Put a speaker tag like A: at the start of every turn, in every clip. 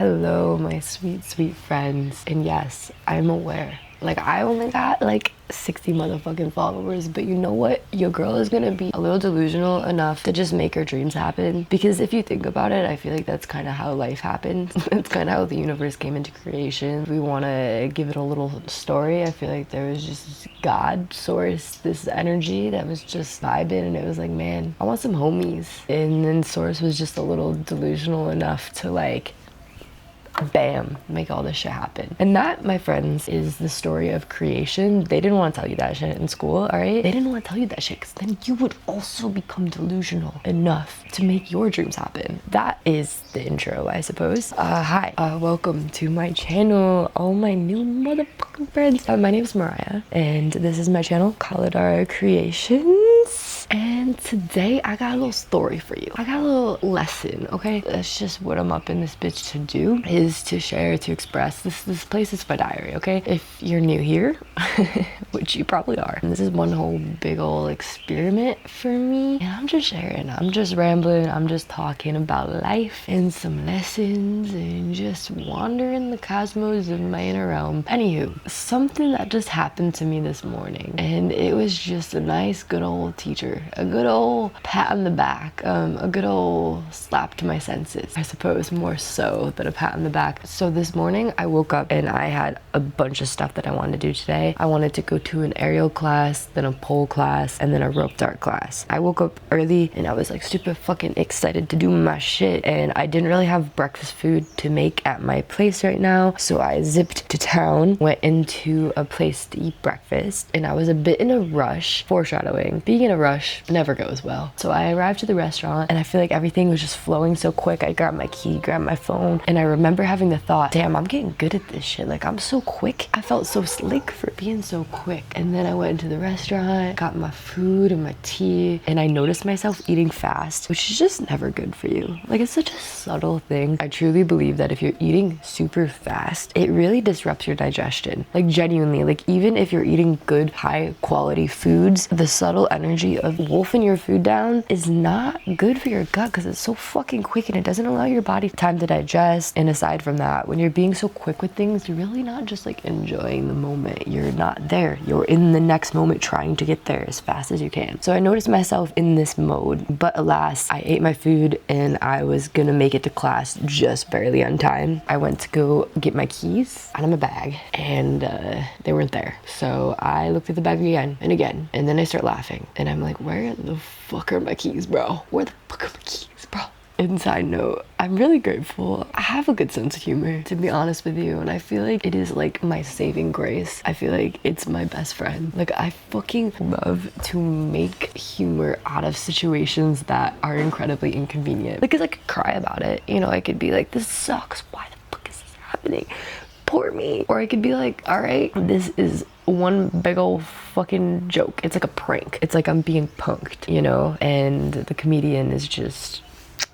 A: Hello, my sweet, sweet friends. And yes, I'm aware. Like, I only got like 60 motherfucking followers, but you know what? Your girl is gonna be a little delusional enough to just make her dreams happen. Because if you think about it, I feel like that's kind of how life happens. It's kind of how the universe came into creation. If we want to give it a little story, I feel like there was just this God source, this energy that was just vibing, and it was like, man, I want some homies. And then source was just a little delusional enough to like, bam, make all this shit happen. And that, my friends, is the story of creation. They didn't want to tell you that shit in school, all right? They didn't want to tell you that shit because then you would also become delusional enough to make your dreams happen. That is the intro, I suppose. Hi, welcome to my channel, all my new motherfucking friends. My name is Mariah, and this is my channel, Okeiii Creations. And today I got a little story for you. I got a little lesson, okay? That's just what I'm up in this bitch to do, is to share, to express. This place is my diary, okay? If you're new here, which you probably are, and this is one whole big old experiment for me, and I'm just sharing, I'm just rambling, I'm just talking about life and some lessons and just wandering the cosmos of my inner realm. Anywho, something that just happened to me this morning, and it was just a nice, good old teacher. A good old pat on the back, a good old slap to my senses, I suppose, more so than a pat on the back. So this morning I woke up and I had a bunch of stuff that I wanted to do today. I wanted to go to an aerial class, then a pole class, and then a rope dart class. I woke up early and I was like super fucking excited to do my shit, and I didn't really have breakfast food to make at my place right now, so I zipped to town, went into a place to eat breakfast, and I was a bit in a rush. Foreshadowing, being in a rush never goes well. So I arrived to the restaurant and I feel like everything was just flowing so quick. I grabbed my key, grabbed my phone, and I remember having the thought, damn, I'm getting good at this shit. Like, I'm so quick. I felt so slick for being so quick. And then I went into the restaurant, got my food and my tea, and I noticed myself eating fast, which is just never good for you. Like, it's such a subtle thing. I truly believe that if you're eating super fast, it really disrupts your digestion. Like, genuinely, like, even if you're eating good, high quality foods, the subtle energy of wolfing your food down is not good for your gut because it's so fucking quick and it doesn't allow your body time to digest. And aside from that, when you're being so quick with things, you're really not just like enjoying the moment. You're not there. You're in the next moment trying to get there as fast as you can. So I noticed myself in this mode, but alas, I ate my food and I was gonna make it to class just barely on time. I went to go get my keys out of my bag and they weren't there. So I looked at the bag again and again, and then I start laughing and I'm like, where the fuck are my keys, bro? Where the fuck are my keys, bro? And side note, I'm really grateful. I have a good sense of humor, to be honest with you, and I feel like it is like my saving grace. I feel like it's my best friend. Like, I fucking love to make humor out of situations that are incredibly inconvenient. Because I could cry about it, you know, I could be like, this sucks, why the fuck is this happening? Poor me. Or I could be like, all right, this is one big old fucking joke. It's like a prank. It's like I'm being punked, you know? And the comedian is just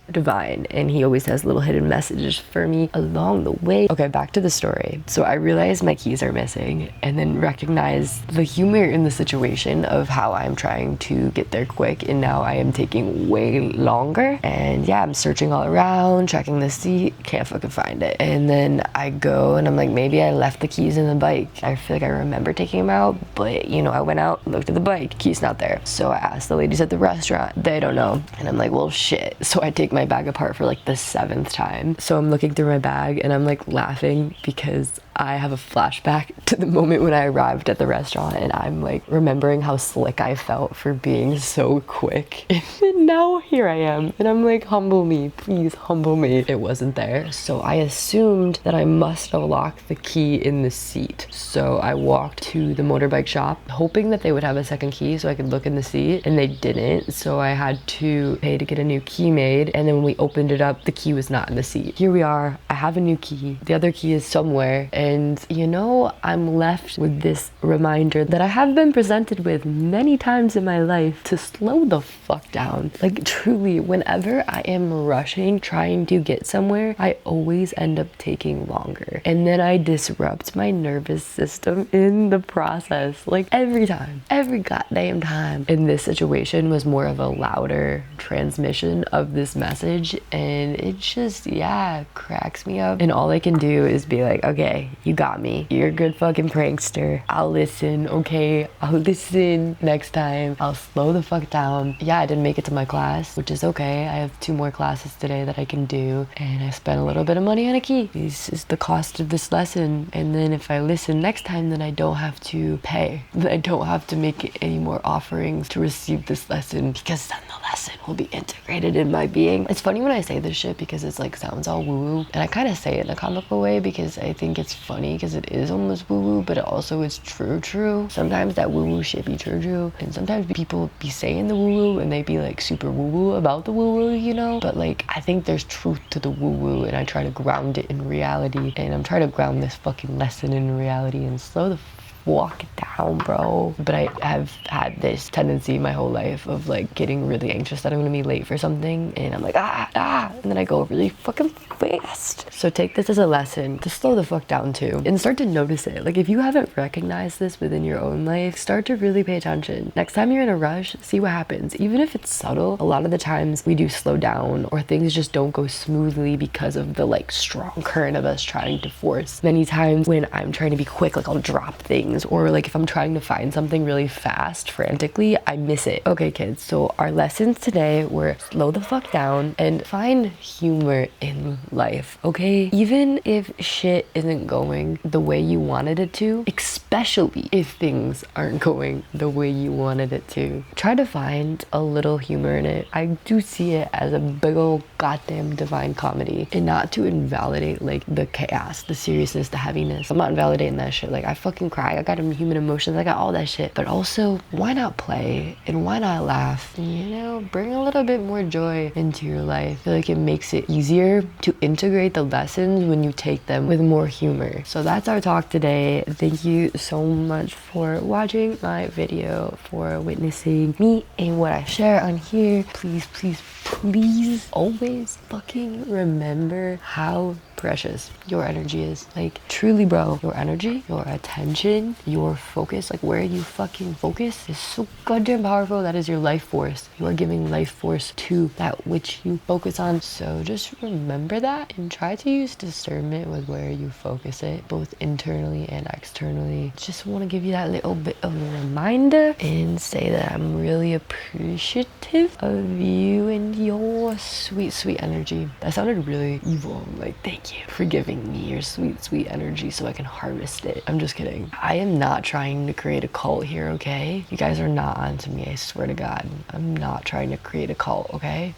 A: divine, and he always has little hidden messages for me along the way. Okay, back to the story. So I realized my keys are missing, and then recognize the humor in the situation of how I'm trying to get there quick, and now I am taking way longer. And yeah, I'm searching all around, checking the seat, can't fucking find it. And then I go and I'm like, maybe I left the keys in the bike. I feel like I remember taking them out, but you know, I went out, looked at the bike, keys not there. So I asked the ladies at the restaurant, they don't know. And I'm like, well, shit. So I take my bag apart for like the 7th time. So I'm looking through my bag and I'm like laughing because I have a flashback to the moment when I arrived at the restaurant, and I'm like remembering how slick I felt for being so quick. And now here I am, and I'm like, humble me, please humble me. It wasn't there. So I assumed that I must have locked the key in the seat. So I walked to the motorbike shop, hoping that they would have a second key so I could look in the seat, and they didn't. So I had to pay to get a new key made, and then when we opened it up, the key was not in the seat. Here we are, I have a new key, the other key is somewhere, and And you know, I'm left with this reminder that I have been presented with many times in my life to slow the fuck down. Like truly, whenever I am rushing, trying to get somewhere, I always end up taking longer. And then I disrupt my nervous system in the process. Like every time, every goddamn time. And this situation was more of a louder transmission of this message, and it just, yeah, cracks me up. And all I can do is be like, okay, you got me. You're a good fucking prankster. I'll listen, okay? I'll listen next time. I'll slow the fuck down. Yeah, I didn't make it to my class, which is okay. I have 2 more classes today that I can do, and I spent a little bit of money on a key. This is the cost of this lesson. And then if I listen next time, then I don't have to pay. Then I don't have to make any more offerings to receive this lesson, because then the lesson will be integrated in my being. It's funny when I say this shit because it's like sounds all woo-woo, and I kind of say it in a comical way because I think it's funny because it is almost woo-woo, but it also is true. Sometimes that woo-woo shit be true, and sometimes people be saying the woo-woo and they be like super woo-woo about the woo-woo, you know? But like, I think there's truth to the woo-woo, and I try to ground it in reality, and I'm trying to ground this fucking lesson in reality and slow the walk it down, bro. But I have had this tendency my whole life of like getting really anxious that I'm gonna be late for something, and I'm like and then I go really fucking fast. So take this as a lesson to slow the fuck down too, and start to notice it. Like if you haven't recognized this within your own life, start to really pay attention. Next time you're in a rush, see what happens. Even if it's subtle, a lot of the times we do slow down, or things just don't go smoothly because of the like strong current of us trying to force. Many times when I'm trying to be quick, like I'll drop things, or like if I'm trying to find something really fast frantically, I miss it. Okay kids, so our lessons today were slow the fuck down and find humor in life, okay? Even if shit isn't going the way you wanted it to, especially if things aren't going the way you wanted it to, try to find a little humor in it. I do see it as a big old goddamn divine comedy, and not to invalidate like the chaos, the seriousness, the heaviness. I'm not invalidating that shit. Like I fucking cry, I got human emotions, I got all that shit. But also, why not play and why not laugh? You know, bring a little bit more joy into your life. I feel like it makes it easier to integrate the lessons when you take them with more humor. So that's our talk today. Thank you so much for watching my video, for witnessing me and what I share on here. Please always fucking remember how precious your energy is. Like truly, bro, your energy, your attention, your focus, like where you fucking focus is so goddamn powerful. That is your life force. You are giving life force to that which you focus on. So just remember that and try to use discernment with where you focus it, both internally and externally. Just want to give you that little bit of a reminder and say that I'm really appreciative of you and your sweet energy. That sounded really evil. I'm like, thank you for giving me your sweet energy so I can harvest it. I'm just kidding. I am not trying to create a cult here, okay? You guys are not onto me, I swear to God. I'm not trying to create a cult, okay?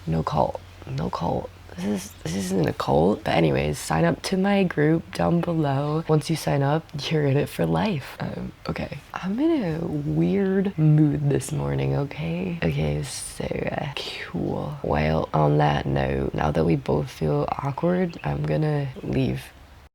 A: No cult. This isn't a cult. But anyways, sign up to my group down below. Once you sign up, you're in it for life. Okay. I'm in a weird mood this morning, okay? Okay, so cool. Well, on that note, now that we both feel awkward, I'm gonna leave.